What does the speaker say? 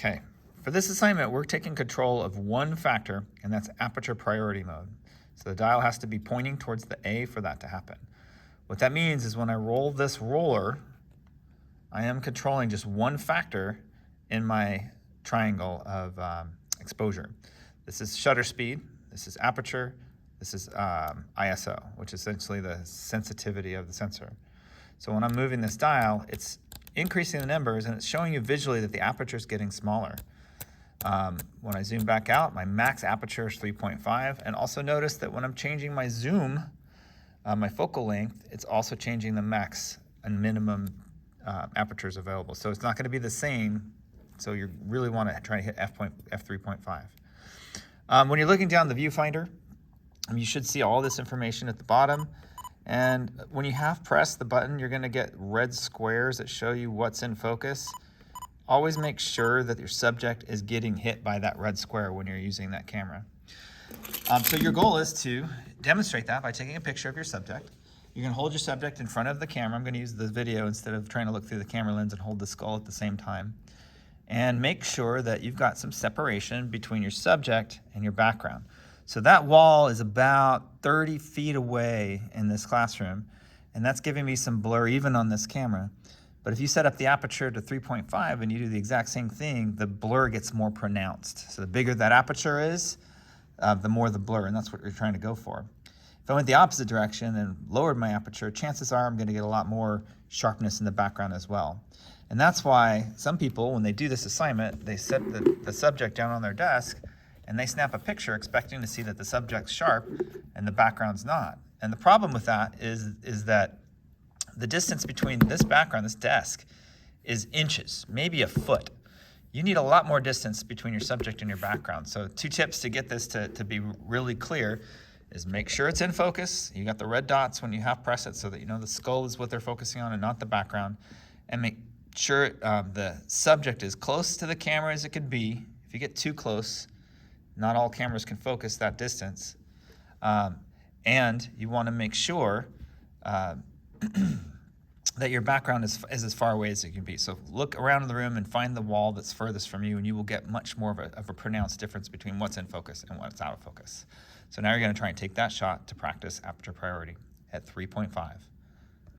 Okay, for this assignment, we're taking control of one factor, and that's aperture priority mode. So the dial has to be pointing towards the A for that to happen. What that means is when I roll this roller, I am controlling just one factor in my triangle of exposure. This is shutter speed, this is aperture, this is ISO, which is essentially the sensitivity of the sensor. So when I'm moving this dial, it's increasing the numbers and it's showing you visually that the aperture is getting smaller. When I zoom back out, my max aperture is 3.5, and also notice that when I'm changing my zoom, my focal length, it's also changing the max and minimum apertures available. So it's not going to be the same, so you really want to try to hit f3.5. When you're looking down the viewfinder, you should see all this information at the bottom. And when you half press the button, you're going to get red squares that show you what's in focus. Always make sure that your subject is getting hit by that red square when you're using that camera. So your goal is to demonstrate that by taking a picture of your subject. You're going to hold your subject in front of the camera. I'm going to use the video instead of trying to look through the camera lens and hold the skull at the same time. And make sure that you've got some separation between your subject and your background. So that wall is about 30 feet away in this classroom, and that's giving me some blur even on this camera. But if you set up the aperture to 3.5 and you do the exact same thing, the blur gets more pronounced. So the bigger that aperture is, the more the blur, and that's what you're trying to go for. If I went the opposite direction and lowered my aperture, chances are I'm going to get a lot more sharpness in the background as well. And that's why some people, when they do this assignment, they set the subject down on their desk and they snap a picture expecting to see that the subject's sharp and the background's not. And the problem with that is that the distance between this background, this desk, is inches, maybe a foot. You need a lot more distance between your subject and your background. So 2 tips to get this to be really clear is make sure it's in focus. You got the red dots when you half press it so that you know the skull is what they're focusing on and not the background. And make sure the subject is close to the camera as it could be. If you get too close, not all cameras can focus that distance. And you want to make sure that your background is as far away as it can be. So look around the room and find the wall that's furthest from you, and you will get much more of a pronounced difference between what's in focus and what's out of focus. So now you're going to try and take that shot to practice aperture priority at 3.5.